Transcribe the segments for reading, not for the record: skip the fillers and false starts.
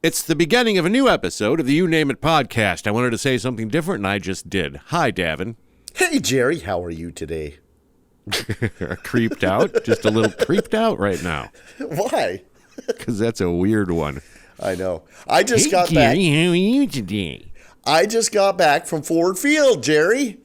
It's the beginning of a new episode of the You Name It podcast. I wanted to say something different, and I just did. Hi, Davin. Hey, Jerry. How are you today? Creeped out? Just a little creeped out right now. Why? Because that's a weird one. I know. I just got Jerry, back. how are you today? I just got back from Ford Field, Jerry.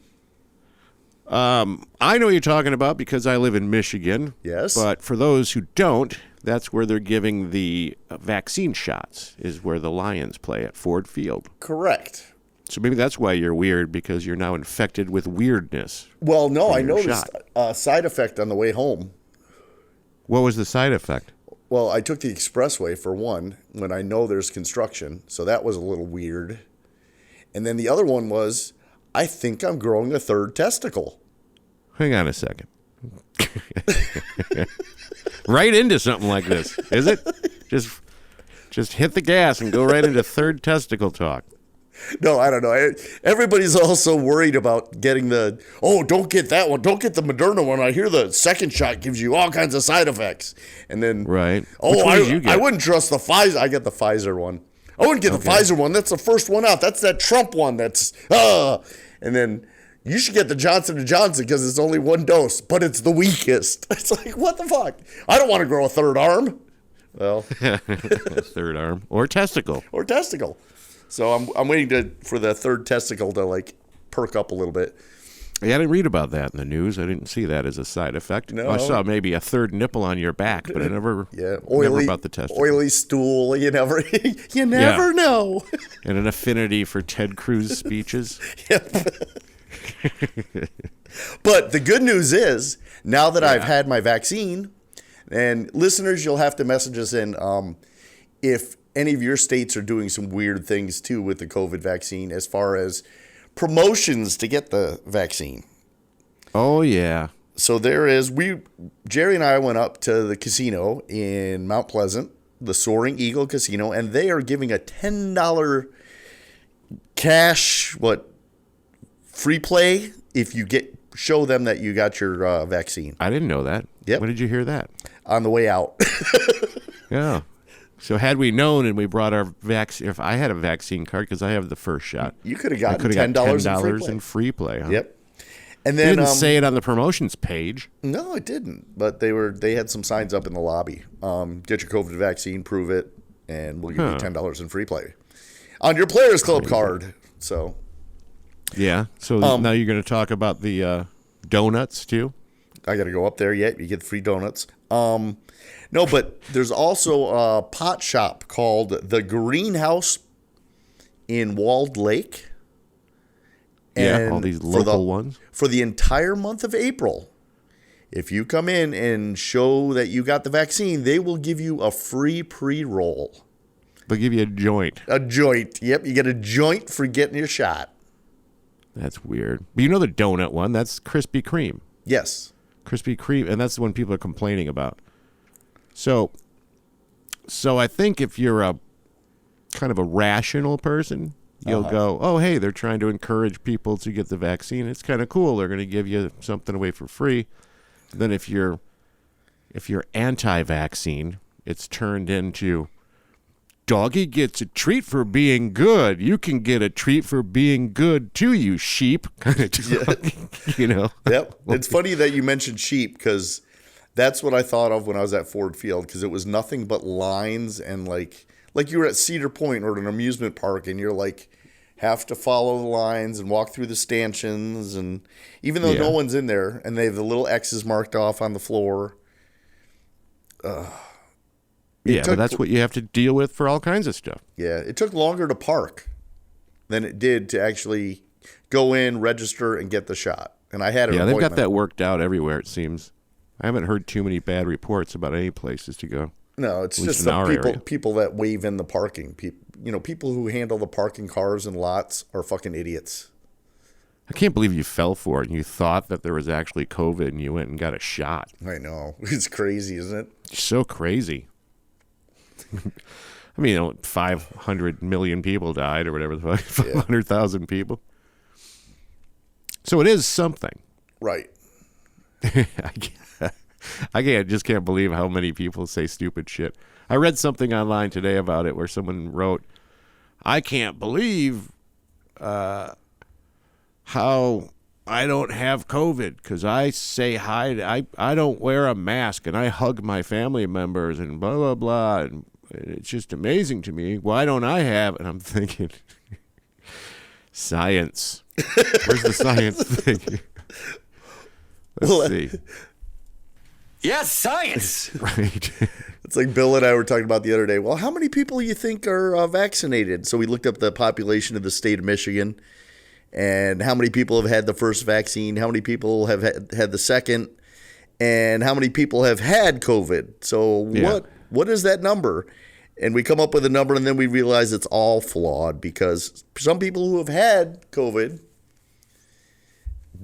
I know what you're talking about because I live in Michigan. Yes. But for those who don't, that's where they're giving the vaccine shots, is where the Lions play at Ford Field. Correct. So maybe that's why you're weird, because you're now infected with weirdness. Well, no, I noticed shot. a side effect on the way home. What was the side effect? Well, I took the expressway for one when I know there's construction, so that was a little weird. And then the other one was, I think I'm growing a third testicle. Hang on a second. Right into something like this, is it? Just hit the gas and go right into third testicle talk. No, I don't know. Everybody's also worried about getting don't get that one. Don't get the Moderna one. I hear the second shot gives you all kinds of side effects. And then, right. I wouldn't trust the Pfizer. I get the Pfizer one. I wouldn't get the Pfizer one. That's the first one out. That's that Trump one. And then you should get the Johnson & Johnson because it's only one dose, but it's the weakest. It's like, what the fuck? I don't want to grow a third arm. Well, third arm or testicle. So I'm waiting for the third testicle to perk up a little bit. Yeah, I didn't read about that in the news. I didn't see that as a side effect. No. I saw maybe a third nipple on your back, but I never oily about the testicle. Oily stool. You never know. And an affinity for Ted Cruz speeches. Yep. But the good news is, now that I've had my vaccine, and listeners, you'll have to message us in if any of your states are doing some weird things too with the COVID vaccine as far as promotions to get the vaccine. Oh, yeah. So there is, Jerry and I went up to the casino in Mount Pleasant, the Soaring Eagle Casino, and they are giving a $10 cash, free play if you show them that you got your vaccine. I didn't know that. Yep. When did you hear that? On the way out. Yeah. So had we known and we brought our vaccine, if I had a vaccine card, because I have the first shot, you could have gotten $10 in free play. Huh? Yep. And then they didn't say it on the promotions page. No, it didn't. But they had some signs up in the lobby. Get your COVID vaccine, prove it, and we'll give you $10 in free play on your Players Club card. So. Yeah. So now you're going to talk about the donuts too. I got to go up there yet. You get free donuts. No, but there's also a pot shop called The Greenhouse in Walled Lake. And all these local ones. For the entire month of April, if you come in and show that you got the vaccine, they will give you a free pre-roll. They'll give you a joint. A joint. Yep, you get a joint for getting your shot. That's weird. But you know the donut one? That's Krispy Kreme. Yes. Krispy Kreme, and that's the one people are complaining about. So I think if you're a kind of a rational person, you'll go, oh, hey, they're trying to encourage people to get the vaccine. It's kind of cool. They're going to give you something away for free. Then if you're anti-vaccine, it's turned into, doggy gets a treat for being good. You can get a treat for being good too, you sheep. You know? Yep. It's funny that you mentioned sheep because that's what I thought of when I was at Ford Field, because it was nothing but lines and like you were at Cedar Point or at an amusement park and you're have to follow the lines and walk through the stanchions, and even though no one's in there and they have the little X's marked off on the floor. But that's what you have to deal with for all kinds of stuff. Yeah, it took longer to park than it did to actually go in, register, and get the shot. And I had an appointment. They've got that worked out everywhere, it seems. I haven't heard too many bad reports about any places to go. No, it's just some people that wave in the parking. People who handle the parking cars and lots are fucking idiots. I can't believe you fell for it and you thought that there was actually COVID and you went and got a shot. I know. It's crazy, isn't it? So crazy. I mean, 500 million people died or whatever the fuck, 500,000 people. So it is something. Right. I just can't believe how many people say stupid shit. I read something online today about it where someone wrote, I can't believe how I don't have COVID because I say hi. I don't wear a mask and I hug my family members and blah, blah, blah. And it's just amazing to me. Why don't I have? And I'm thinking, science. Where's the science thing? Let's see. Yes, science. Right. It's like Bill and I were talking about the other day. Well, how many people you think are vaccinated? So we looked up the population of the state of Michigan and how many people have had the first vaccine, how many people have had the second, and how many people have had COVID. So what is that number? And we come up with a number, and then we realize it's all flawed because some people who have had COVID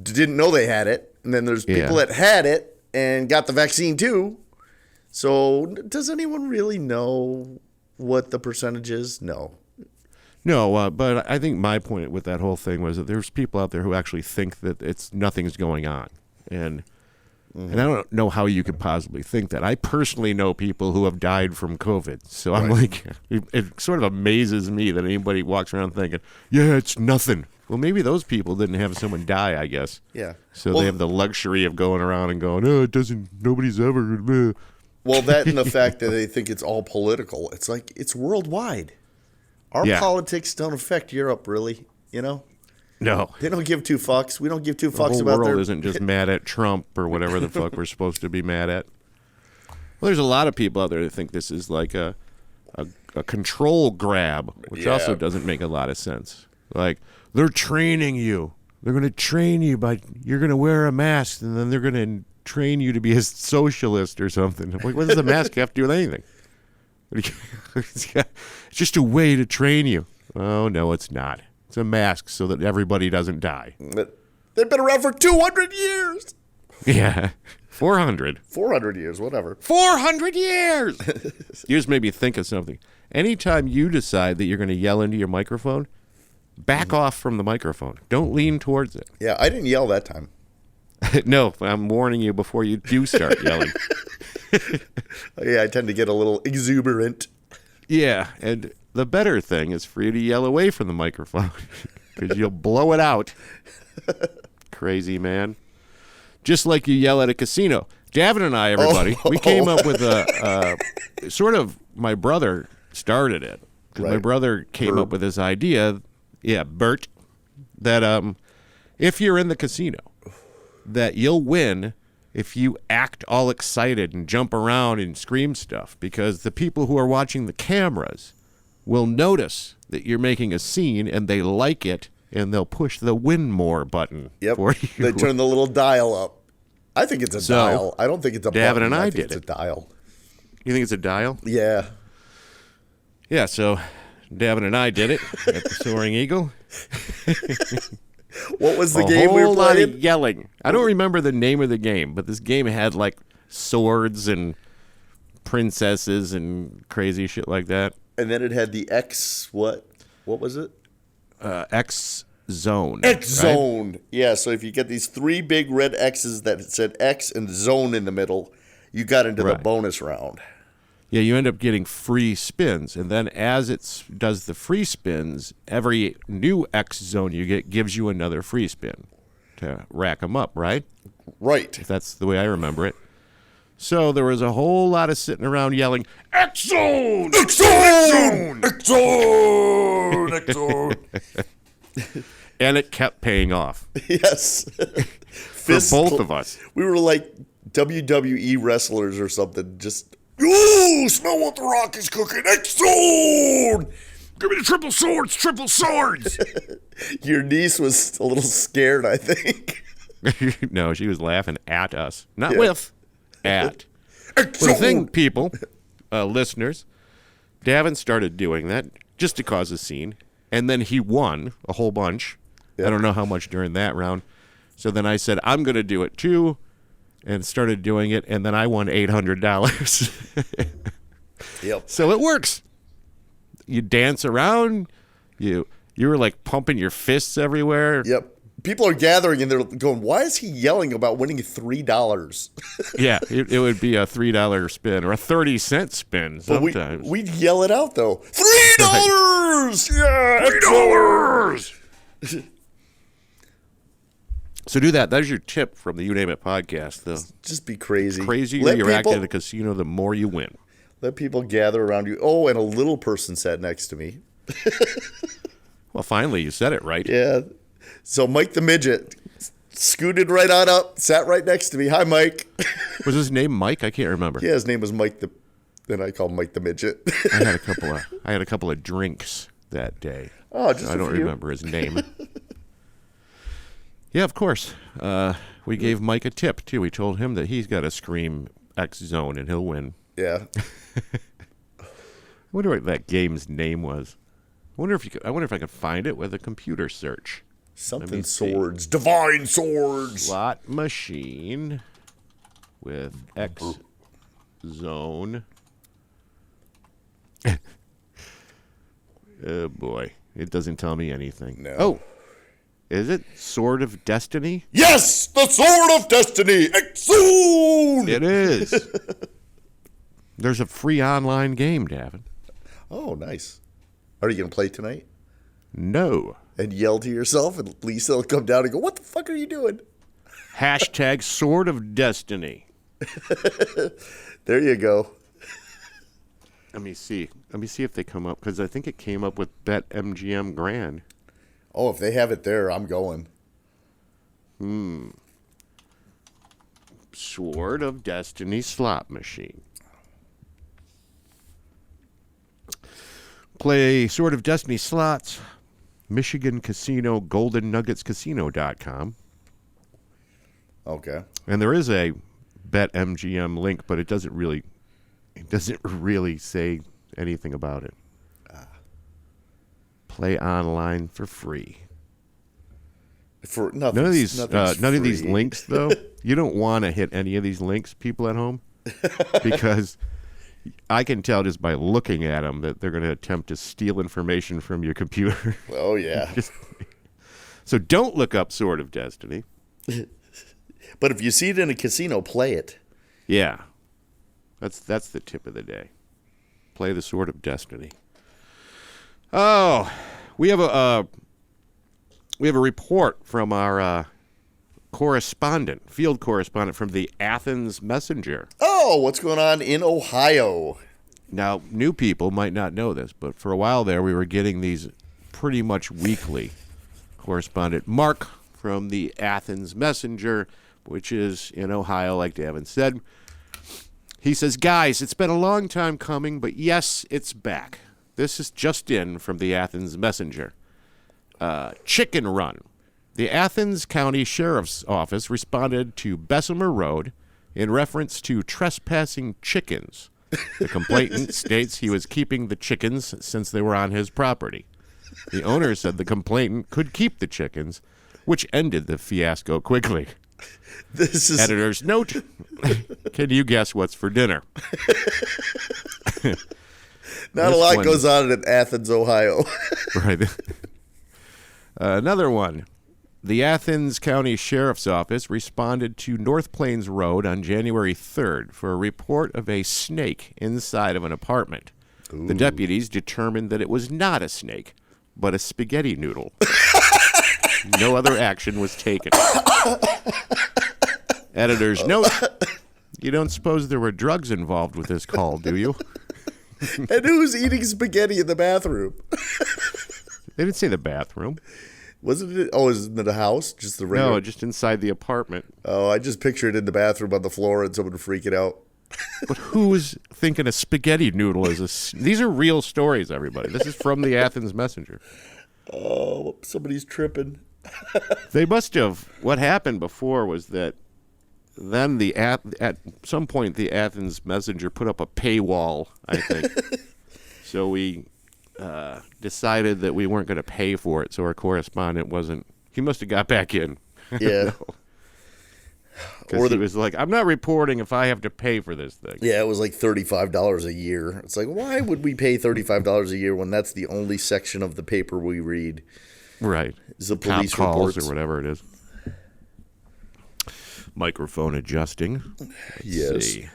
didn't know they had it. And then there's people that had it and got the vaccine too. So does anyone really know what the percentage is? No. No, but I think my point with that whole thing was that there's people out there who actually think that nothing's going on. And I don't know how you could possibly think that. I personally know people who have died from COVID. So I'm like, it sort of amazes me that anybody walks around thinking, yeah, it's nothing. Well, maybe those people didn't have someone die, I guess. Yeah. So they have the luxury of going around and going, oh, it doesn't, nobody's ever. Well, that and the fact that they think it's all political. It's like, it's worldwide. Our politics don't affect Europe, really, you know? No. They don't give two fucks. We don't give two fucks the whole about world isn't just mad at Trump or whatever the fuck we're supposed to be mad at. Well, there's a lot of people out there that think this is like a control grab, which also doesn't make a lot of sense. Like, they're training you. They're going to train you by you're going to wear a mask, and then they're going to train you to be a socialist or something. I'm like, what does the mask have to do with anything? It's just a way to train you. Oh, no, it's not. It's a mask so that everybody doesn't die. They've been around for 200 years. Yeah. 400. 400 years, whatever. 400 years! You just made me think of something. Anytime you decide that you're going to yell into your microphone, back off from the microphone. Don't lean towards it. Yeah, I didn't yell that time. No, I'm warning you before you do start yelling. Yeah, I tend to get a little exuberant. Yeah, and the better thing is for you to yell away from the microphone because you'll blow it out. Crazy man. Just like you yell at a casino. Davin and I, everybody, we came up with a sort of, my brother started it. Because my brother came up with this idea, Bert, that if you're in the casino, that you'll win if you act all excited and jump around and scream stuff, because the people who are watching the cameras will notice that you're making a scene and they like it, and they'll push the win more button for you. They turn the little dial up. I think it's a dial. I don't think it's a Davin button. and I think did it's a dial. You think it's a dial? Yeah. Yeah, so Davin and I did it at the Soaring Eagle. What was the game we were playing? A whole lot of playing? yelling. I don't remember the name of the game, but this game had like swords and princesses and crazy shit like that. And then it had the X, what? What was it? X Zone. X Zone. Right? Yeah, so if you get these three big red X's that said X and Zone in the middle, you got into the bonus round. Yeah, you end up getting free spins, and then as it does the free spins, every new X zone you get gives you another free spin to rack them up, right? Right. If that's the way I remember it. So there was a whole lot of sitting around yelling, X Zone! X Zone! X Zone! X Zone! And it kept paying off. Yes. For both of us. We were like WWE wrestlers or something, just... Ooh, smell what the Rock is cooking. X-Zone! Give me the triple swords, triple swords! Your niece was a little scared, I think. No, she was laughing at us. Not with, at. X-Zone! Well, the thing, people, listeners, Davin started doing that just to cause a scene, and then he won a whole bunch. Yep. I don't know how much during that round. So then I said, I'm going to do it too. And started doing it, and then I won $800. Yep. So it works. You dance around. You were like pumping your fists everywhere. Yep. People are gathering and they're going, why is he yelling about winning $3? Yeah, it would be a $3 spin or a 30-cent spin But sometimes. we'd yell it out, though. $3! Yeah! $3! So do that. That's your tip from the You Name It podcast. The Just be crazy. crazier you act at a casino, the more you win. Let people gather around you. Oh, and a little person sat next to me. Well, finally, you said it right. Yeah. So Mike the Midget scooted right on up, sat right next to me. Hi, Mike. Was his name Mike? I can't remember. Yeah, his name was Mike the... Then I called Mike the Midget. I had a couple of drinks that day. Oh, just I don't remember his name. Yeah, of course. We gave Mike a tip too. We told him that he's got to scream X zone and he'll win. Yeah. I wonder what that game's name was. I wonder if I could find it with a computer search. Something swords. Divine swords. Slot machine with X zone. Oh boy, it doesn't tell me anything. No. Oh, is it Sword of Destiny? Yes, the Sword of Destiny. Exune. It is. There's a free online game, Davin. Oh, nice. Are you going to play tonight? No. And yell to yourself, and Lisa will come down and go, what the fuck are you doing? Hashtag Sword of Destiny. There you go. Let me see if they come up, because I think it came up with Bet MGM Grand. Oh, if they have it there, I'm going. Sword of Destiny slot machine. Play Sword of Destiny slots. Michigan Casino, GoldenNuggetsCasino.com. Okay. And there is a BetMGM link, but it doesn't really say anything about it. Play online for free. For None of these links, though. You don't want to hit any of these links, people at home, because I can tell just by looking at them that they're going to attempt to steal information from your computer. Oh, yeah. So don't look up Sword of Destiny. But if you see it in a casino, play it. Yeah. That's the tip of the day. Play the Sword of Destiny. Oh, we have a report from our field correspondent from the Athens Messenger. Oh, what's going on in Ohio? Now, new people might not know this, but for a while there, we were getting these pretty much weekly. Correspondent Mark from the Athens Messenger, which is in Ohio, like Davin said. He says, guys, it's been a long time coming, but yes, it's back. This is just in from the Athens Messenger. Chicken run. The Athens County Sheriff's Office responded to Bessemer Road in reference to trespassing chickens. The complainant states he was keeping the chickens since they were on his property. The owner said the complainant could keep the chickens, which ended the fiasco quickly. This is Editor's note. Can you guess what's for dinner? not a lot goes on in Athens, Ohio. Right. Another one. The Athens County Sheriff's Office responded to North Plains Road on January 3rd for a report of a snake inside of an apartment. Ooh. The deputies determined that it was not a snake, but a spaghetti noodle. No other action was taken. Editor's note. You don't suppose there were drugs involved with this call, do you? And who's eating spaghetti in the bathroom? They didn't say the bathroom. Wasn't it? Oh, is it in the house? Just the regular? No, just inside the apartment. Oh, I just pictured it in the bathroom on the floor and someone freaking out. But who's thinking a spaghetti noodle is a... These are real stories, everybody. This is from the Athens Messenger. Oh, somebody's tripping. They must have... What happened before was that then at some point the Athens Messenger put up a paywall, I think. So we decided that we weren't going to pay for it, so our correspondent wasn't... He must have got back in. Yeah. Because he was like, I'm not reporting if I have to pay for this thing. Yeah, it was like $35 a year. It's like, why would we pay $35 a year when that's the only section of the paper we read? Right. The Cop police calls reports. or whatever it is. Microphone adjusting. Let's see.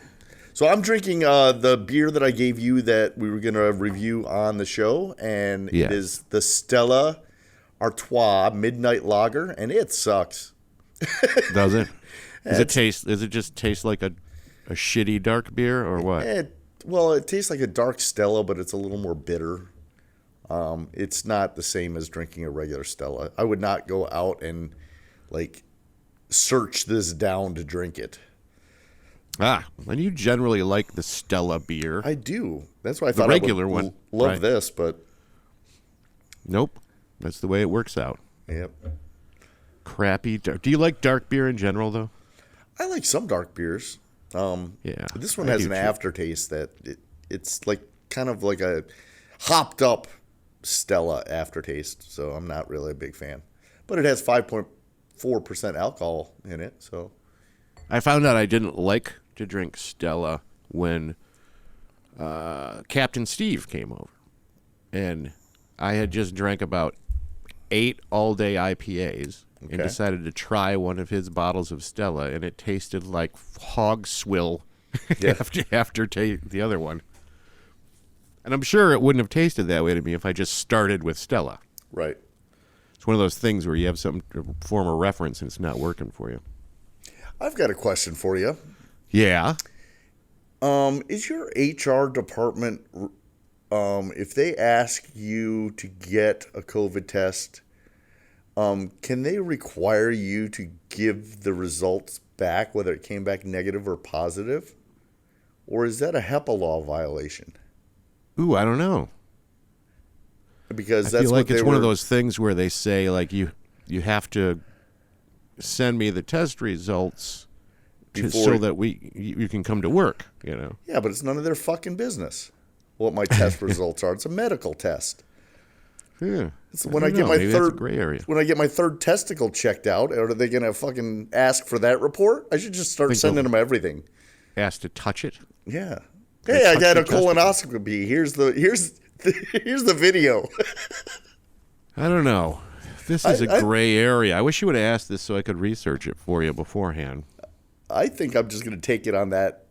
So I'm drinking the beer that I gave you that we were going to review on the show, and Yeah. it is the Stella Artois Midnight Lager, and it sucks. Does it? Does it just taste like a shitty dark beer or what? It tastes like a dark Stella, but it's a little more bitter. It's not the same as drinking a regular Stella. I would not go out and like search this down to drink it. And you generally like the Stella beer. I do. That's why I The thought regular I would one, love right. this, but Nope. That's the way it works out. yep. Crappy. Do you like dark beer in general, though? I like some dark beers. Yeah. This one I has do an too. aftertaste that it's like kind of like a hopped up Stella aftertaste. So I'm not really a big fan. But it has 5.4% alcohol in it. So I found out I didn't like to drink Stella when Captain Steve came over. And I had just drank about 8 all-day IPAs and Okay. decided to try one of his bottles of Stella, and it tasted like hog swill Yeah. after the other one. And I'm sure it wouldn't have tasted that way to me if I just started with Stella. right. It's one of those things where you have something to form a reference and it's not working for you. I've got a question for you. Yeah. Is your HR department, if they ask you to get a COVID test, can they require you to give the results back, whether it came back negative or positive? Or is that a HEPA law violation? Ooh, I don't know. Because I that's feel like what it's they one were, of those things where they say, like, you have to send me the test results so that you can come to work, you know. Yeah, but it's none of their fucking business what my test results are. It's a medical test. Yeah. It's when I get my Maybe that's a third gray area. when I get my third testicle checked out, are they gonna fucking ask for that report? I should just start Think sending they'll- them everything. Asked to touch it. Yeah. Hey, I touch got a your testicle. colonoscopy. Here's the video. I don't know. This is a gray area. I wish you would have asked this so I could research it for you beforehand. I think I'm just gonna take it on that.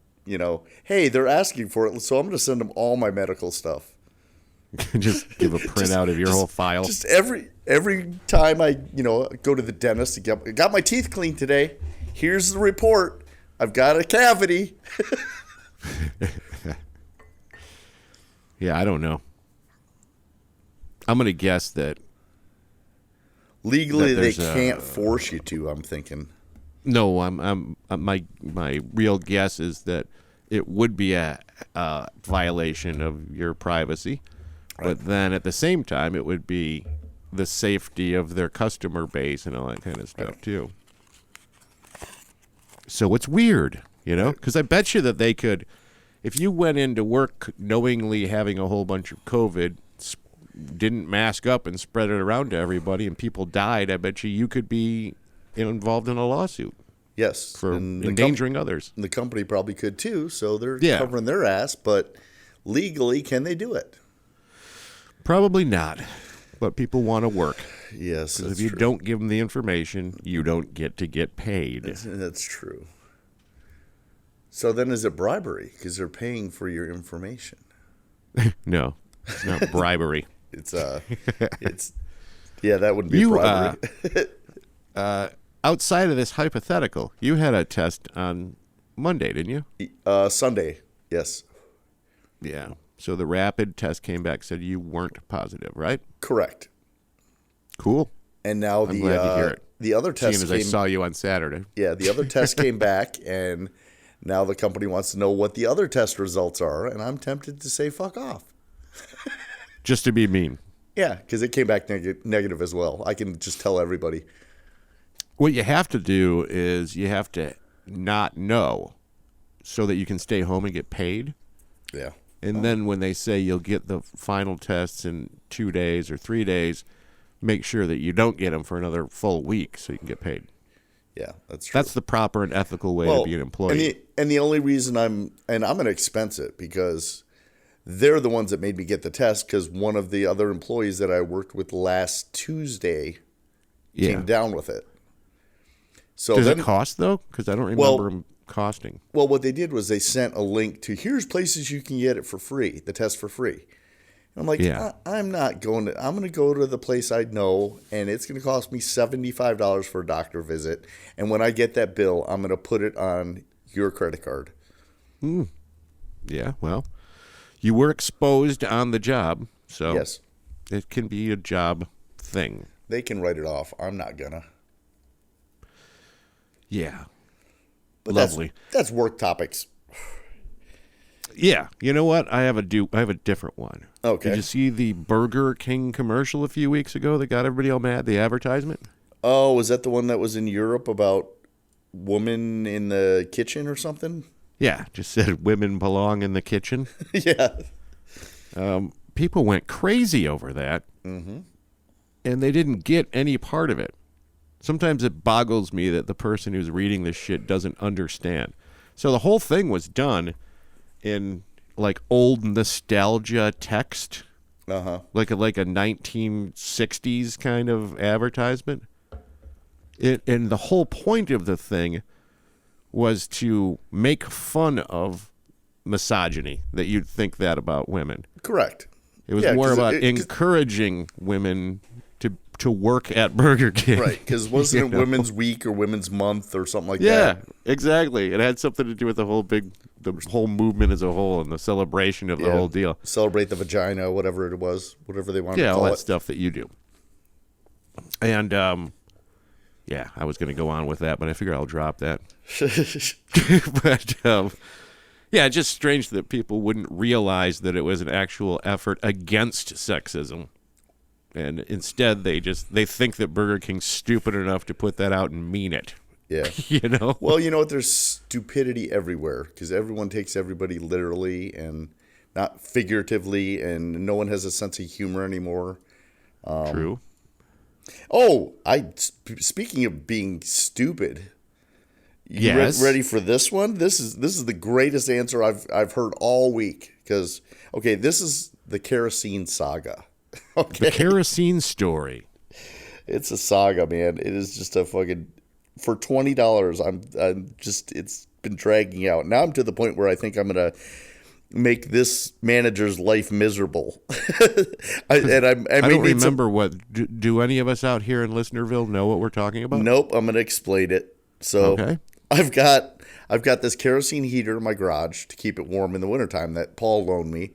Hey, they're asking for it, so I'm gonna send them all my medical stuff. Just give a printout of your whole file. Just every time I go to the dentist to got my teeth cleaned today. Here's the report. I've got a cavity. Yeah, I don't know. I'm going to guess that Legally, they there's a- can't force you to. I'm thinking. no. My real guess is that it would be a violation of your privacy, but then at the same time, it would be the safety of their customer base and all that kind of stuff too. So it's weird, because I bet you that they could, if you went into work knowingly having a whole bunch of COVID, didn't mask up and spread it around to everybody, and people died, I bet you could be involved in a lawsuit Yes, for and endangering others. the company probably could too. So they're Yeah. covering their ass. But legally, can they do it? Probably not, but people want to work. Yes, Because that's if you true. don't give them the information, you don't get to get paid. That's true. So then, is it bribery? Because they're paying for your information. No, it's not bribery. It's that wouldn't be bribery. Outside of this hypothetical, you had a test on Monday, didn't you? Sunday, yes, Yeah. So the rapid test came back, said you weren't positive, right? correct. Cool. And now I'm glad to hear it. the other Seeing test as I came. saw you on Saturday. Yeah, the other test came back, and now the company wants to know what the other test results are, and I'm tempted to say fuck off. Just to be mean. Yeah, because it came back negative as well. I can just tell everybody. What you have to do is you have to not know so that you can stay home and get paid. Yeah. And then when they say you'll get the final tests in 2 days or 3 days, make sure that you don't get them for another full week so you can get paid. Yeah, that's true. That's the proper and ethical way to be an employee. And the only reason I'm going to expense it because they're the ones that made me get the test because one of the other employees that I worked with last Tuesday came down with it. So does it cost though? Because I don't remember them costing. Well, what they did was they sent a link to here's places you can get it for free, the test for free. And I'm like, I'm not going to. I'm going to go to the place I know, and it's going to cost me $75 for a doctor visit. And when I get that bill, I'm going to put it on your credit card. Yeah, well, you were exposed on the job, so yes, it can be a job thing. They can write it off. I'm not gonna. Yeah, but lovely. That's work topics. Yeah, you know what? I have a different one. Okay. Did you see the Burger King commercial a few weeks ago that got everybody all mad? The advertisement. Oh, was that the one that was in Europe about woman in the kitchen or something? Yeah, just said women belong in the kitchen. Yeah. People went crazy over that, and they didn't get any part of it. Sometimes it boggles me that the person who's reading this shit doesn't understand. So the whole thing was done in like old nostalgia text, like a 1960s kind of advertisement. And the whole point of the thing was to make fun of misogyny, that you'd think that about women. Correct. It was more about encouraging women to work at Burger King. Right, because wasn't it Women's Week or Women's Month or something like that? Yeah, exactly. It had something to do with the whole movement as a whole and the celebration of the whole deal. Celebrate the vagina, whatever it was, whatever they wanted to Yeah, call all it. that stuff that you do. And, yeah, I was going to go on with that, but I figure I'll drop that. But, yeah, it's just strange that people wouldn't realize that it was an actual effort against sexism. And instead, they think that Burger King's stupid enough to put that out and mean it. Yeah. You know? Well, you know what? There's stupidity everywhere because everyone takes everybody literally and not figuratively, and no one has a sense of humor anymore. True. Oh, speaking of being stupid, you ready for this one? This is the greatest answer I've heard all week because this is the Kerosene saga. Okay. The Kerosene story. It's a saga, man. It is just a fucking for $20. I'm just it's been dragging out. Now I'm to the point where I think I'm gonna make this manager's life miserable. I don't remember what. Do any of us out here in Listenerville know what we're talking about? Nope. I'm gonna explain it. So okay. I've got this kerosene heater in my garage to keep it warm in the wintertime that Paul loaned me,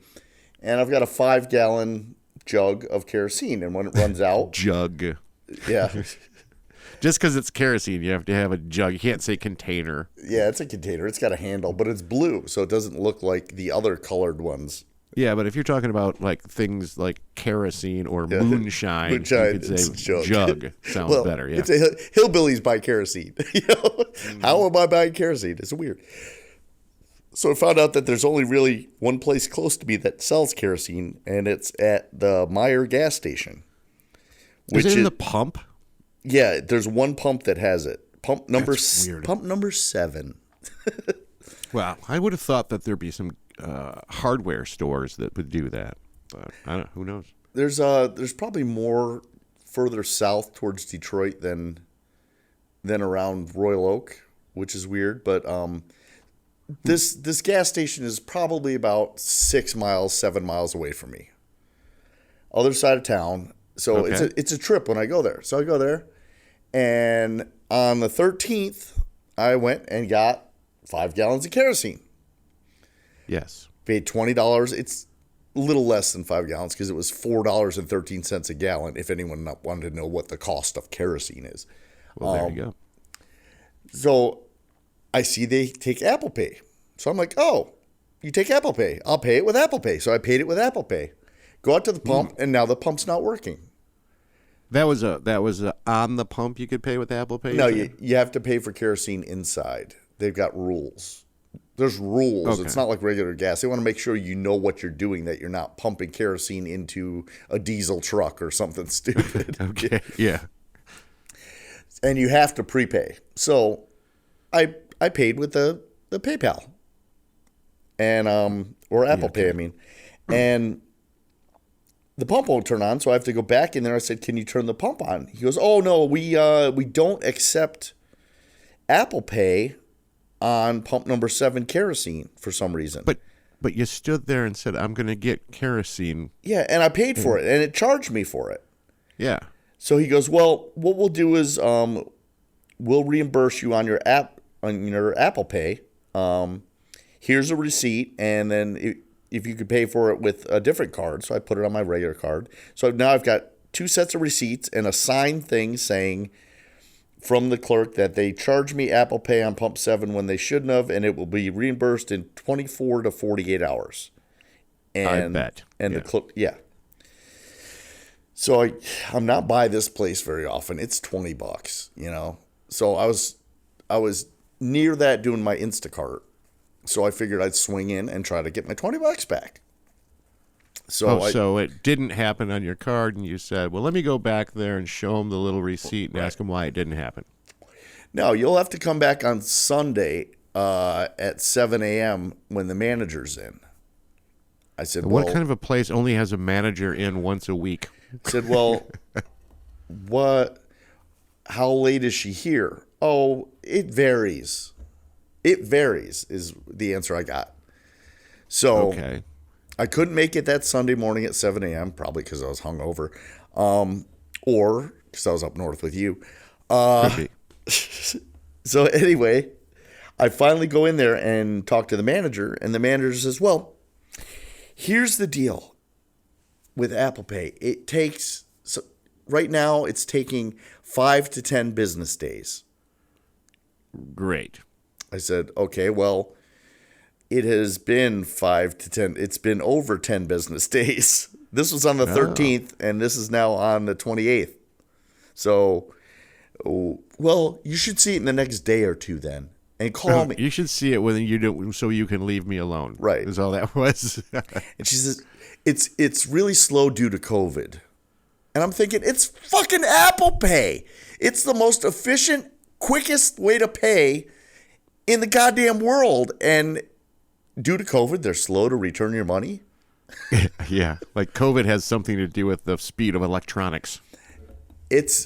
and I've got a 5-gallon jug of kerosene, and when it runs out, jug. Yeah. Just because it's kerosene, you have to have a jug. You can't say container. Yeah, it's a container. It's got a handle, but it's blue, so it doesn't look like the other colored ones. Yeah, but if you're talking about like things like kerosene or moonshine, you could say jug sounds better. Yeah, it's a hillbillies buy kerosene. How am I buying kerosene? It's weird. So I found out that there's only really one place close to me that sells kerosene, and it's at the Meyer gas station. Is it in the pump? Yeah, there's one pump that has it. Pump number 7. Well, I would have thought that there'd be some hardware stores that would do that, but I don't know. Who knows? There's probably more further south towards Detroit than around Royal Oak, which is weird. But this gas station is probably about 7 miles away from me. Other side of town. So it's a trip when I go there. So I go there, and on the 13th, I went and got 5 gallons of kerosene. Yes. Paid $20. It's a little less than 5 gallons because it was $4.13 a gallon. If anyone wanted to know what the cost of kerosene is. Well, there you go. So I see they take Apple Pay. So I'm like, oh, you take Apple Pay. I'll pay it with Apple Pay. So I paid it with Apple Pay. Go out to the pump, and now the pump's not working. That was on the pump you could pay with Apple Pay? No, you have to pay for kerosene inside. They've got rules. There's rules. Okay. It's not like regular gas. They want to make sure you know what you're doing, that you're not pumping kerosene into a diesel truck or something stupid. Okay, yeah. And you have to prepay. So I paid with the PayPal and or Apple Pay, I mean. And the pump won't turn on, so I have to go back in there. I said, "Can you turn the pump on?" He goes, "Oh no, we don't accept Apple Pay on pump number 7 kerosene for some reason." But you stood there and said, "I'm going to get kerosene." Yeah, and I paid for it, and it charged me for it. Yeah. So he goes, "Well, what we'll do is we'll reimburse you on your Apple Pay. Here's a receipt, and then if you could pay for it with a different card." So I put it on my regular card. So now I've got 2 sets of receipts and a signed thing saying from the clerk that they charged me Apple Pay on pump 7 when they shouldn't have, and it will be reimbursed in 24 to 48 hours. And, I bet. And yeah. the clerk, yeah. So I'm not by this place very often. It's $20, you know. So I was near that doing my Instacart. So I figured I'd swing in and try to get my $20 back. So so it didn't happen on your card, and you said, "Well, let me go back there and show them the little receipt and ask them why it didn't happen." No, you'll have to come back on Sunday at 7 a.m. when the manager's in. I said, What kind of a place only has a manager in once a week? I said, "Well, how late is she here?" "Oh, it varies. It varies," is the answer I got. So Okay. I couldn't make it that Sunday morning at 7 a.m., probably because I was hungover, or because I was up north with you. Could be. So anyway, I finally go in there and talk to the manager, and the manager says, "Well, here's the deal with Apple Pay. It takes, right now it's taking 5 to 10 business days." Great. I said, "Okay, well, it has been 5 to 10. It's been over 10 business days. This was on the 13th, and this is now on the 28th. So, well, you should see it in the next day or two then, and call me." You should see it when you do, so you can leave me alone. Right. Is all that was. And she says, it's really slow due to COVID. And I'm thinking, it's fucking Apple Pay. It's the most efficient, quickest way to pay in the goddamn world. And due to COVID, they're slow to return your money. Yeah, like COVID has something to do with the speed of electronics.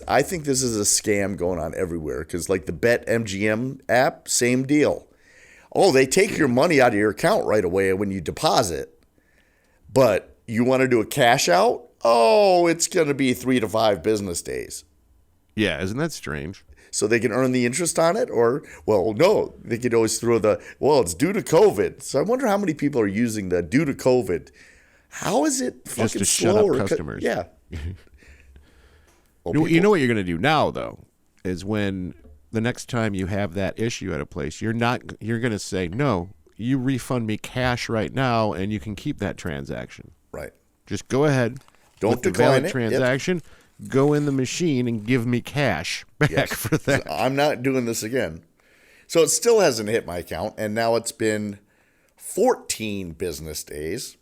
I think this is a scam going on everywhere, because like the BetMGM app, same deal. Oh, they take your money out of your account right away when you deposit, but you want to do a cash out? Oh, it's going to be 3 to 5 business days. Yeah, isn't that strange? So they can earn the interest on it, or, well, no, they could always throw it's due to COVID. So I wonder how many people are using the due to COVID. How is it fucking Just to slower? shut up customers. Yeah. You know what you're going to do now, though, is when the next time you have that issue at a place, you're going to say, "No, you refund me cash right now, and you can keep that transaction." Right. Just go ahead. Don't with the decline valid it. transaction. Yep. Go in the machine and give me cash back for that. So I'm not doing this again. So it still hasn't hit my account, and now it's been 14 business days.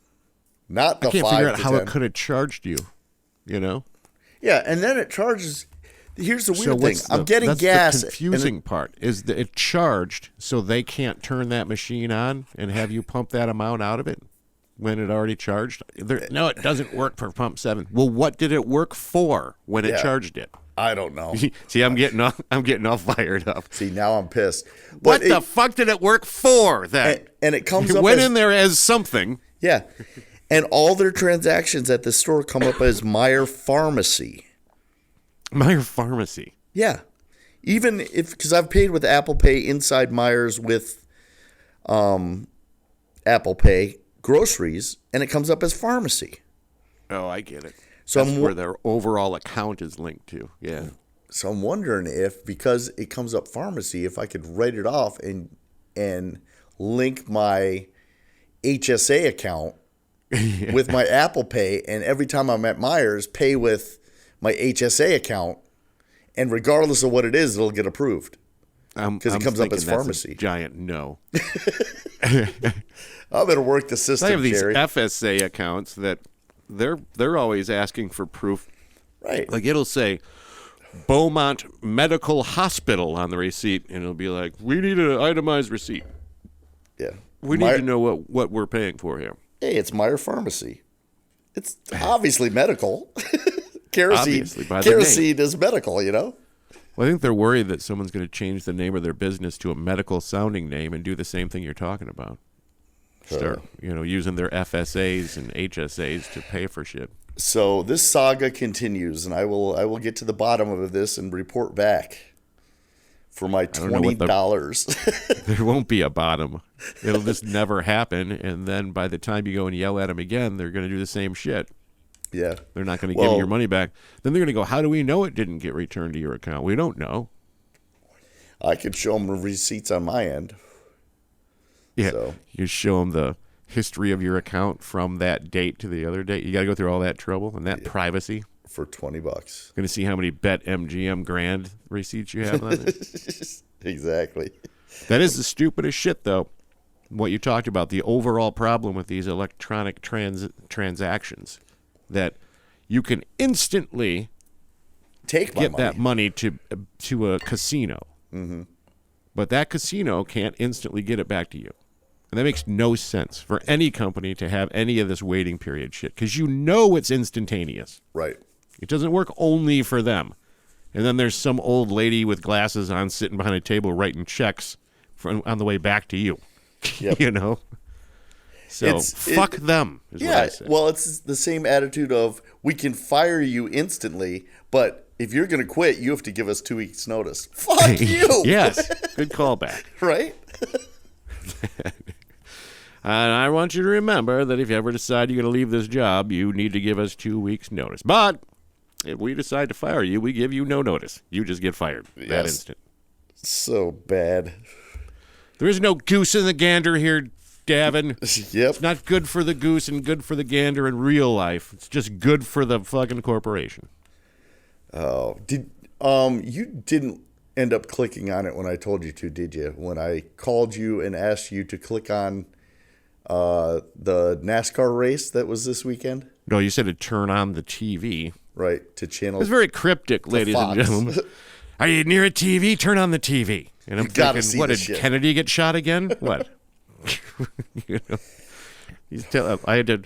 Not the 5 to 10. I can't figure out how it could have charged you, you know? Yeah, and then it charges. Here's the weird thing. That's I'm getting gas. The confusing part is that it charged, so they can't turn that machine on and have you pump that amount out of it when it already charged. No, it doesn't work for pump 7. Well, what did it work for when it charged it? I don't know. See, I'm getting all fired up. See, now I'm pissed. What the fuck did it work for then? And it comes it up went as, in there as something. Yeah. And all their transactions at the store come up as Meyer Pharmacy. Meyer Pharmacy. Yeah. Even if, because I've paid with Apple Pay inside Meyer's with Apple Pay groceries, and it comes up as pharmacy. Oh, I get it. So that's where their overall account is linked to. Yeah. So I'm wondering if, because it comes up pharmacy, if I could write it off and link my HSA account with my Apple Pay, and every time I'm at Meyer's, pay with my HSA account, and regardless of what it is, it'll get approved because it comes up as pharmacy. Giant no. I better work the system. I have these Jerry. FSA accounts that they're always asking for proof. Right. Like it'll say Beaumont Medical Hospital on the receipt, and it'll be like, "We need an itemized receipt. Yeah. We need to know what we're paying for here." Hey, it's Meyer Pharmacy. It's obviously medical. Kerosene, Obviously, by the kerosene is medical, you know? Well, I think they're worried that someone's going to change the name of their business to a medical-sounding name and do the same thing you're talking about. Start, using their FSAs and HSAs to pay for shit. So this saga continues, and I will get to the bottom of this and report back for my $20. There won't be a bottom. It'll just never happen, and then by the time you go and yell at them again, they're going to do the same shit. Yeah. They're not going to give you your money back. Then they're going to go, how do we know it didn't get returned to your account? We don't know. I could show them the receipts on my end. Yeah, So. You show them the history of your account from that date to the other date. You got to go through all that trouble and that privacy. For $20. Going to see how many BetMGM grand receipts you have on it. Exactly. That is the stupidest shit, though. What you talked about, the overall problem with these electronic transactions, that you can instantly Get that money to a casino. Mm-hmm. But that casino can't instantly get it back to you. And that makes no sense for any company to have any of this waiting period shit, because it's instantaneous. Right. It doesn't work only for them. And then there's some old lady with glasses on sitting behind a table writing checks on the way back to you. Yep. So fuck them is what I say. Well, it's the same attitude of, we can fire you instantly, but if you're going to quit, you have to give us 2 weeks notice. Fuck you. Yes. Good callback. Right? And I want you to remember that if you ever decide you're going to leave this job, you need to give us 2 weeks notice. But if we decide to fire you, we give you no notice. You just get fired that instant. So bad. There is no goose in the gander here, Davin. Yep. It's not good for the goose and good for the gander in real life. It's just good for the fucking corporation. Oh, you didn't end up clicking on it when I told you to, did you? When I called you and asked you to click on the NASCAR race that was this weekend? No, you said to turn on the TV. Right, to channel. It was very cryptic, ladies and gentlemen. Are you near a TV? Turn on the TV. And I'm thinking, what, did Kennedy get shot again? What? I had to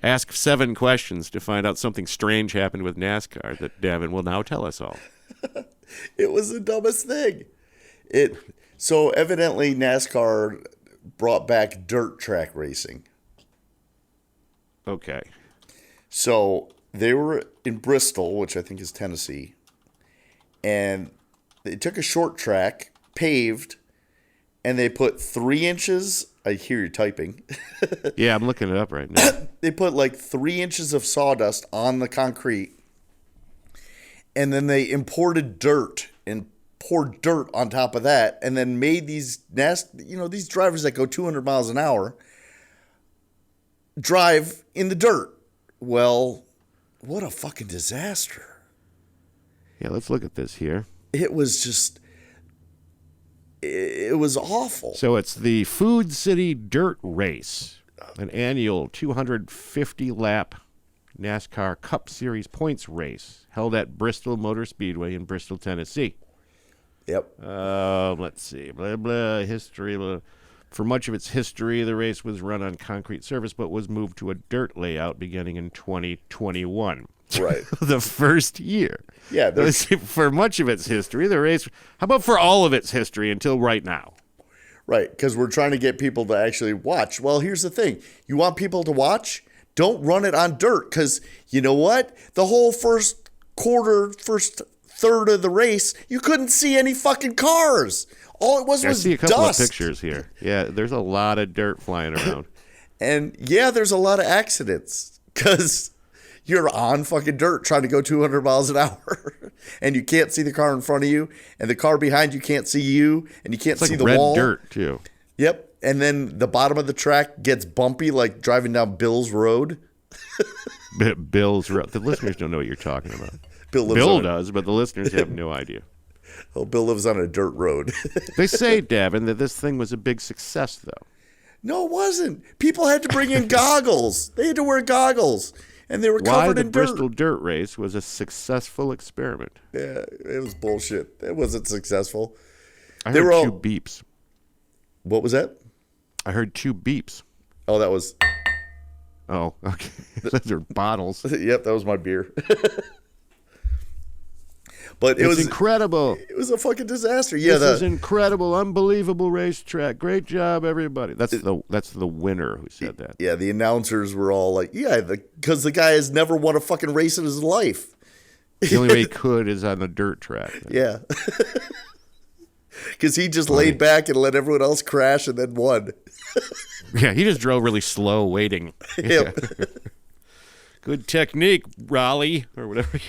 ask 7 questions to find out something strange happened with NASCAR that Davin will now tell us all. It was the dumbest thing. So evidently NASCAR brought back dirt track racing. Okay. So they were in Bristol, which I think is Tennessee, and they took a short track, paved, and they put 3 inches. I hear you typing. Yeah, I'm looking it up right now. They put like 3 inches of sawdust on the concrete, and then they imported dirt and poured dirt on top of that, and then made these these drivers that go 200 miles an hour drive in the dirt. Well, what a fucking disaster. Yeah, let's look at this here. It was just, it was awful. So it's the Food City Dirt Race, an annual 250-lap NASCAR Cup Series points race held at Bristol Motor Speedway in Bristol, Tennessee. Yep. Let's see. Blah, blah, history. Blah. For much of its history, the race was run on concrete surface, but was moved to a dirt layout beginning in 2021. Right. The first year. Yeah. For much of its history, the race, how about for all of its history until right now? Right, because we're trying to get people to actually watch. Well, here's the thing. You want people to watch? Don't run it on dirt, because you know what? The whole first third of the race, you couldn't see any fucking cars. All it was I see a couple dust. of pictures here. Yeah, there's a lot of dirt flying around. And yeah, there's a lot of accidents because you're on fucking dirt trying to go 200 miles an hour and you can't see the car in front of you, and the car behind you can't see you, and you can't see the red wall. Dirt too. Yep. And then the bottom of the track gets bumpy like driving down Bill's Road. Bill's Road. The listeners don't know what you're talking about. Bill does, but the listeners have no idea. Oh, Bill lives on a dirt road. They say, Davin, that this thing was a big success, though. No, it wasn't. People had to bring in goggles. They had to wear goggles, and they were covered in dirt. Why the Bristol Dirt Race was a successful experiment. Yeah, it was bullshit. It wasn't successful. I heard 2 beeps. What was that? I heard 2 beeps. Oh, that was... Oh, okay. Those are bottles. Yep, that was my beer. But It's incredible. It was a fucking disaster. Yeah, This is incredible, unbelievable racetrack. Great job, everybody. That's the winner who said that. Yeah, the announcers were all like, yeah, because the guy has never won a fucking race in his life. The only way he could is on the dirt track. Yeah. Because he just laid back and let everyone else crash and then won. Yeah, he just drove really slow, waiting. Yep. Good technique, Raleigh, or whatever.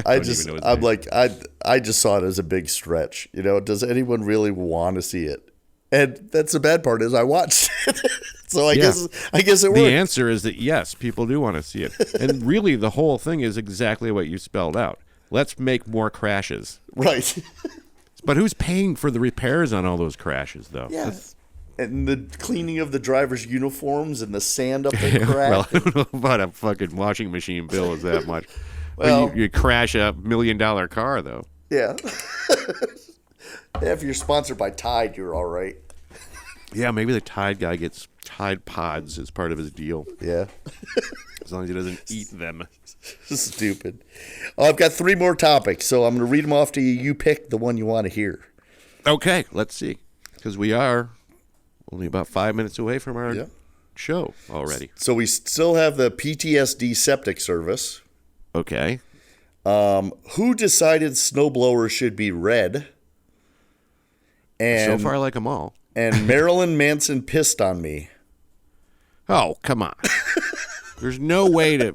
I just saw it as a big stretch. You know, does anyone really want to see it? And that's the bad part is I watched it. So I guess it worked. The answer is that yes, people do want to see it. And really the whole thing is exactly what you spelled out. Let's make more crashes. Right. But who's paying for the repairs on all those crashes, though? Yeah. And the cleaning of the drivers' uniforms and the sand up the crack. Well, I don't know about a fucking washing machine bill is that much. Well, you crash a $1 million car, though. Yeah. If you're sponsored by Tide, you're all right. Yeah, maybe the Tide guy gets Tide Pods as part of his deal. Yeah. As long as he doesn't eat them. Stupid. I've got 3 more topics, so I'm going to read them off to you. You pick the one you want to hear. Okay, let's see. Because we are only about 5 minutes away from our show already. So we still have the PTSD septic service. Okay. Who decided snowblowers should be red? And so far, I like them all. And Marilyn Manson pissed on me. Oh, come on. There's no way to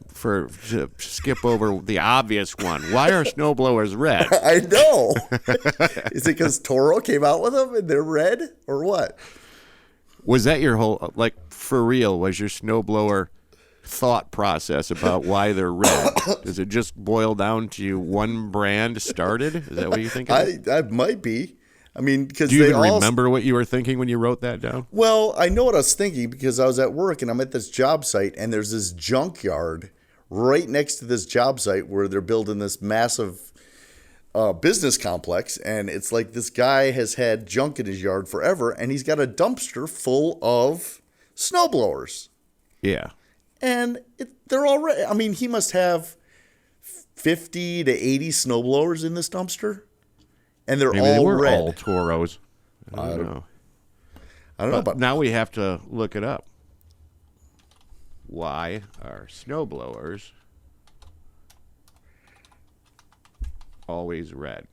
skip over the obvious one. Why are snowblowers red? I know. Is it because Toro came out with them and they're red or what? Was that your whole, like, for real, was your snowblower thought process about why they're red? Does it just boil down to one brand started? Is that what you think? I might be. I mean, because do you even remember what you were thinking when you wrote that down? Well, I know what I was thinking because I was at work and I'm at this job site and there's this junkyard right next to this job site where they're building this massive business complex. And it's like this guy has had junk in his yard forever and he's got a dumpster full of snowblowers. Yeah. And they're all red. I mean, he must have 50 to 80 snowblowers in this dumpster. And they're Maybe all they were red. all Toros. I don't know. I don't know. But now we have to look it up. Why are snowblowers always red?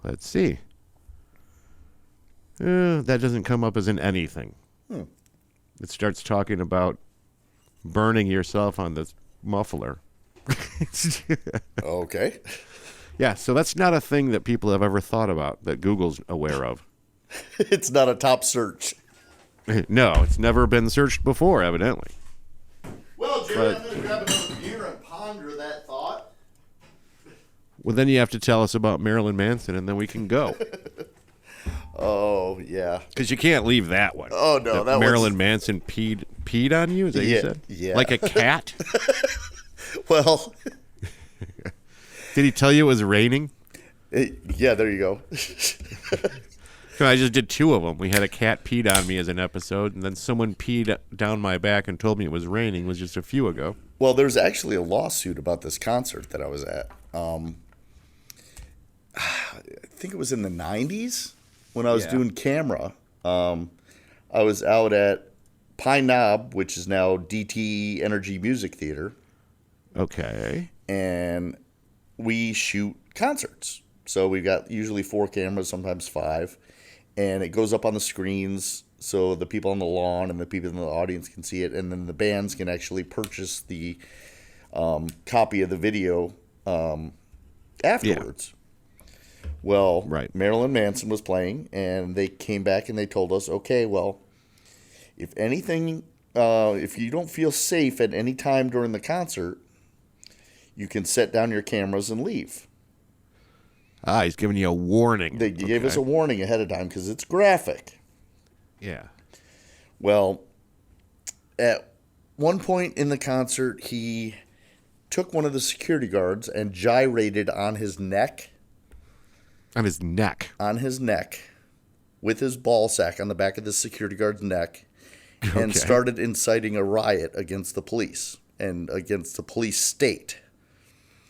Let's see. That doesn't come up as in anything. It starts talking about burning yourself on this muffler. Okay. Yeah, so that's not a thing that people have ever thought about that Google's aware of. It's not a top search. No, it's never been searched before, evidently. Well, Jerry, I'm going to grab another beer and ponder that thought. Well, then you have to tell us about Marilyn Manson, and then we can go. Oh, yeah. Because you can't leave that one. Oh, no. That Marilyn Manson peed on you? Is that what you said? Yeah. Like a cat? Well... Did he tell you it was raining? Yeah, there you go. I just did 2 of them. We had a cat peed on me as an episode, and then someone peed down my back and told me it was raining. It was just a few ago. Well, there's actually a lawsuit about this concert that I was at. I think it was in the 90s when I was doing camera. I was out at Pine Knob, which is now DTE Energy Music Theater. Okay. And we shoot concerts. So we've got usually 4 cameras, sometimes 5. And it goes up on the screens so the people on the lawn and the people in the audience can see it. And then the bands can actually purchase the copy of the video afterwards. Yeah. Well, right. Marilyn Manson was playing, and they came back and they told us, okay, well, if anything, if you don't feel safe at any time during the concert, you can set down your cameras and leave. He's giving you a warning. They gave us a warning ahead of time because it's graphic. Yeah. Well, at one point in the concert, he took one of the security guards and gyrated on his neck. On his neck? On his neck. With his ball sack on the back of the security guard's neck. and Okay. started inciting a riot against the police and against the police state.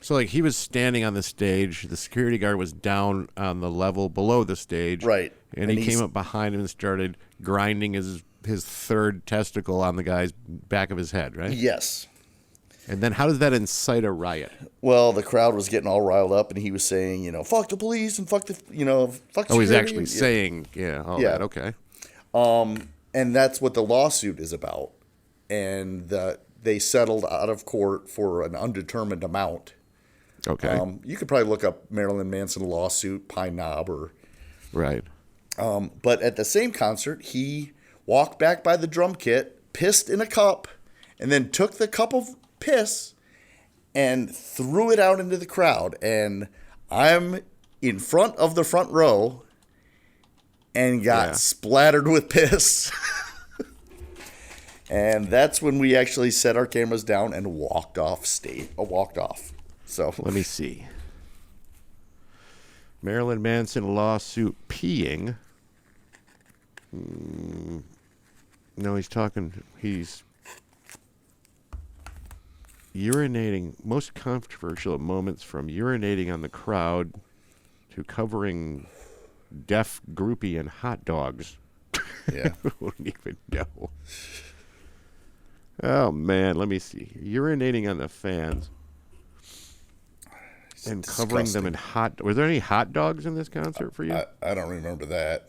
So, like, he was standing on the stage. The security guard was down on the level below the stage. Right. And he came up behind him and started grinding his third testicle on the guy's back of his head, right? Yes. And then how does that incite a riot? Well, the crowd was getting all riled up, and he was saying, fuck the police and fuck the, fuck security. Oh, he's actually saying, all that, okay. And that's what the lawsuit is about. And they settled out of court for an undetermined amount. Okay. You could probably look up Marilyn Manson lawsuit, Pine Knob, or... Right. But at the same concert, he walked back by the drum kit, pissed in a cup, and then took the cup of piss and threw it out into the crowd. And I'm in front of the front row and got splattered with piss. And that's when we actually set our cameras down and walked off stage. Walked off. So let me see. Marilyn Manson lawsuit peeing. No, he's urinating. Most controversial moments, from urinating on the crowd to covering deaf groupie in hot dogs. Yeah. I wouldn't even know. Oh, man, let me see. Urinating on the fans. And covering them in hot... Were there any hot dogs in this concert for you? I don't remember that.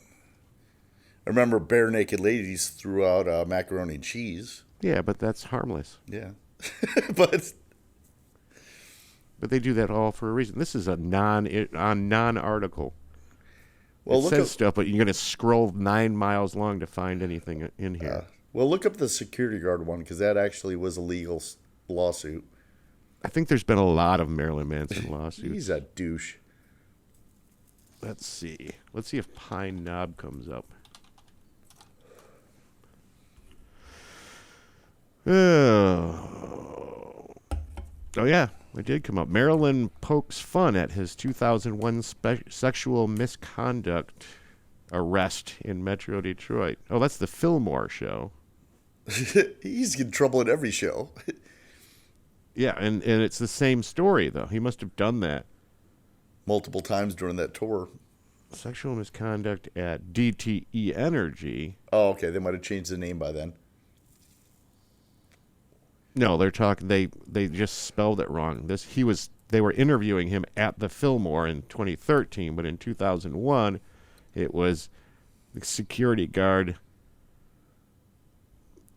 I remember Bare Naked Ladies threw out macaroni and cheese. Yeah, but that's harmless. Yeah. But they do that all for a reason. This is a non-article. Well, it look says up, stuff, but you're going to scroll 9 miles long to find anything in here. Well, look up the security guard one, because that actually was a legal lawsuit. I think there's been a lot of Marilyn Manson lawsuits. He's a douche. Let's see. Let's see if Pine Knob comes up. Oh, yeah, it did come up. Marilyn pokes fun at his 2001 sexual misconduct arrest in Metro Detroit. Oh, that's the Fillmore show. He's in trouble in every show. Yeah, and it's the same story, though. He must have done that multiple times during that tour. Sexual misconduct at DTE Energy. Oh, okay. They might have changed the name by then. No, they're talking. They just spelled it wrong. They were interviewing him at the Fillmore in 2013, but in 2001, it was the security guard.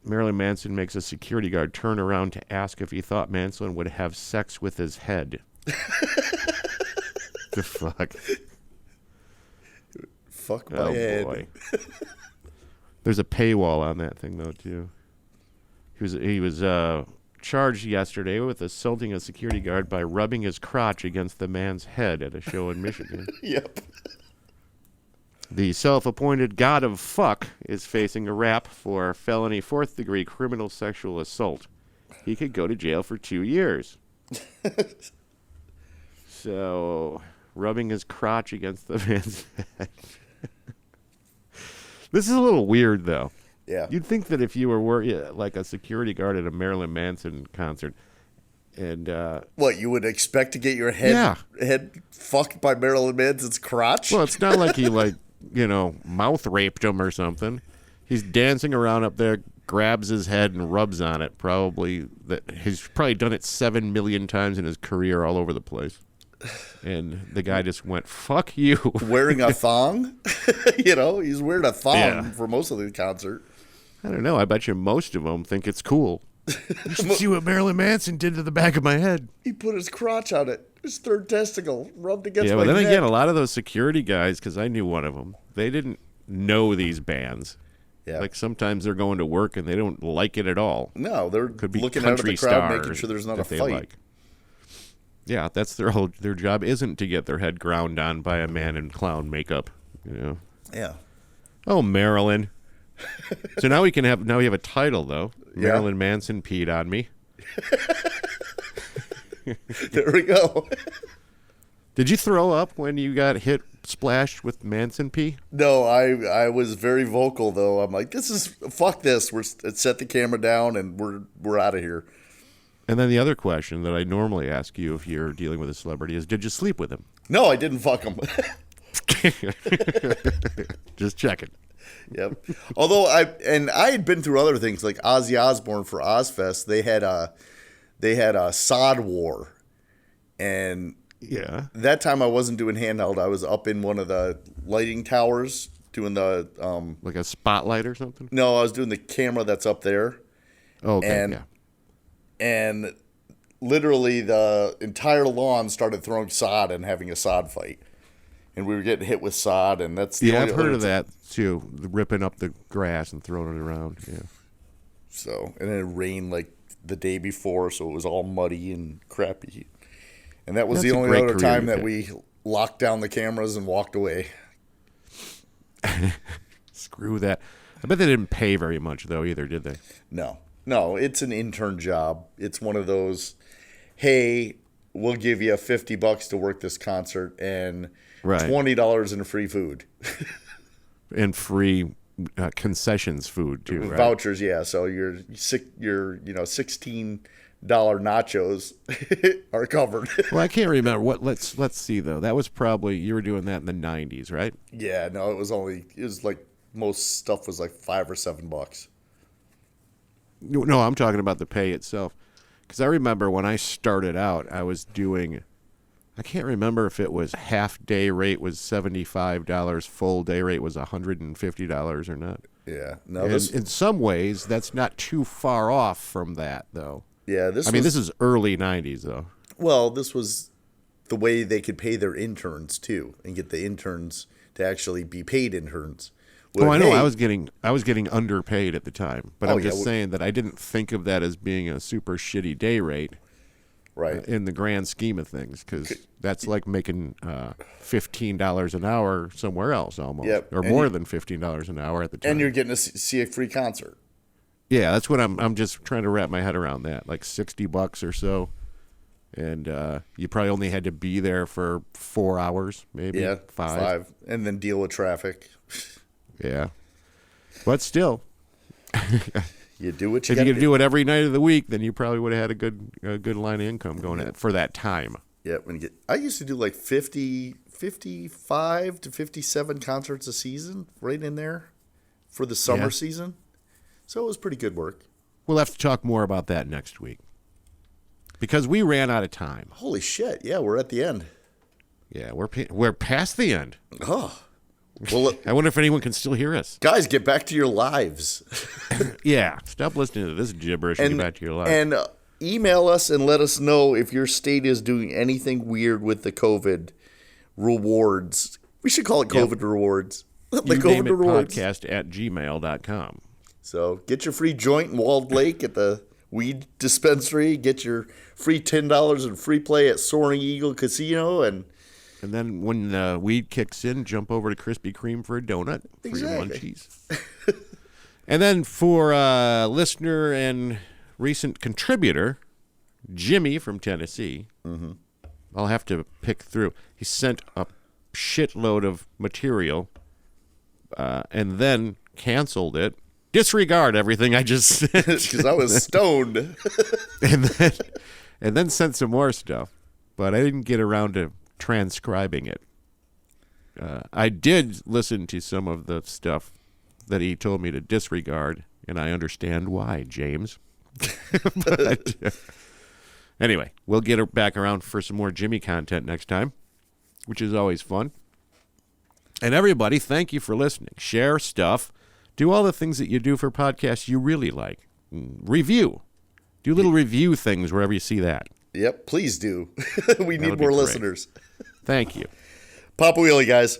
Marilyn Manson makes a security guard turn around to ask if he thought Manson would have sex with his head. The fuck? Fuck my head. Boy. There's a paywall on that thing, though, too. He was charged yesterday with assaulting a security guard by rubbing his crotch against the man's head at a show in Michigan. Yep. The self-appointed god of fuck is facing a rap for felony 4th-degree criminal sexual assault. He could go to jail for 2 years. So, rubbing his crotch against the man's head. This is a little weird, though. Yeah. You'd think that if you were like a security guard at a Marilyn Manson concert, and what, you would expect to get your head fucked by Marilyn Manson's crotch? Well, it's not like he mouth raped him or something. He's dancing around up there, grabs his head and rubs on it. He's probably done it 7 million times in his career all over the place. And the guy just went, fuck you. Wearing a thong? He's wearing a thong for most of the concert. I don't know. I bet you most of them think it's cool. You should see what Marilyn Manson did to the back of my head. He put his crotch on it. His third testicle rubbed against my but then neck. again, a lot of those security guys, because I knew one of them, they didn't know these bands. Yeah. Like sometimes they're going to work and they don't like it at all. No, they're Could be looking out at the country crowd, making stars sure there's not a that they fight. like. Yeah, that's their job isn't to get their head ground on by a man in clown makeup, Yeah. Oh, Marilyn. So now we have a title though. Yeah. Marilyn Manson peed on me. There we go. Did you throw up when you got hit splashed with Manson pee? No, I was very vocal though. I'm like, fuck this. We're set the camera down and we're out of here. And then the other question that I normally ask you if you're dealing with a celebrity is, did you sleep with him? No, I didn't fuck him. Just checking. Yep. Although I had been through other things like Ozzy Osbourne for Ozfest. They had a sod war, and Yeah. that time I wasn't doing handheld. I was up in one of the lighting towers doing the Like a spotlight or something? No, I was doing the camera that's up there. Oh, okay, And- yeah. And literally the entire lawn started throwing sod and having a sod fight. And we were getting hit with sod, and that's the Yeah, only I've heard other of that too, ripping up the grass and throwing it around. Yeah. So, and then it rained like the day before, so it was all muddy and crappy. And that was That's the a only great other career time you that picked. we locked down the cameras and walked away. Screw that. I bet they didn't pay very much though either, did they? No, it's an intern job. It's one of those, hey, we'll give you $50 to work this concert and Right. $20 in free food. And free concessions food too, right? Vouchers, yeah. So your $16 nachos are covered. Well, I can't remember what. Let's see though. That was probably you were doing that in the '90s, right? Yeah, no, it was like most stuff was like $5 or $7. No, I'm talking about the pay itself. Because I remember when I started out, I was doing. I can't remember if it was half day rate was $75, full day rate was $150 or not. Yeah, no, And this in some ways, that's not too far off from that, though. yeah I mean, this is early '90s, though. well, this was the way they could pay their interns too, and get the interns to actually be paid interns. Oh, I know. Hey, I was getting underpaid at the time, but Oh, I'm yeah, just well- saying that I didn't think of that as being a super shitty day rate right. in the grand scheme of things, because that's like making $15 an hour somewhere else almost, Yep, or and more you- than $15 an hour at the time. And you're getting to see a free concert. Yeah, that's what I'm just trying to wrap my head around that, like $60 or so, and you probably only had to be there for 4 hours, maybe Yeah, five. and then deal with traffic. Yeah, but still. You do what you If got you to could do it every night of the week, then you probably would have had a good line of income going at for that time. Yeah, I used to do like 55 to 57 concerts a season, right in there, for the summer Yeah. season. So it was pretty good work. We'll have to talk more about that next week because we ran out of time. Holy shit! Yeah, we're at the end. Yeah, we're past the end. Oh, well, I wonder if anyone can still hear us. guys, get back to your lives. Yeah, stop listening to this gibberish and get back to your life. And email us and let us know if your state is doing anything weird with the COVID rewards. We should call it COVID rewards. The you COVID name it rewards. podcast@gmail.com. So get your free joint in Walled Lake at the weed dispensary. Get your free $10 and free play at Soaring Eagle Casino. And then when weed kicks in, jump over to Krispy Kreme for a donut for your Exactly. munchies. And then for listener and recent contributor, Jimmy from Tennessee, I'll have to pick through. He sent a shitload of material and then canceled it. Disregard everything I just said. because I was stoned. and then sent some more stuff, but I didn't get around to transcribing it. I did listen to some of the stuff that he told me to disregard, and I understand why, James. But, anyway, we'll get her back around for some more Jimmy content next time, which is always fun. And everybody, thank you for listening. Share stuff. Do all the things that you do for podcasts you really like. Review. Do little review things wherever you see that. Yep, please do. We would need be more great. listeners. Thank you. Pop a wheelie, guys.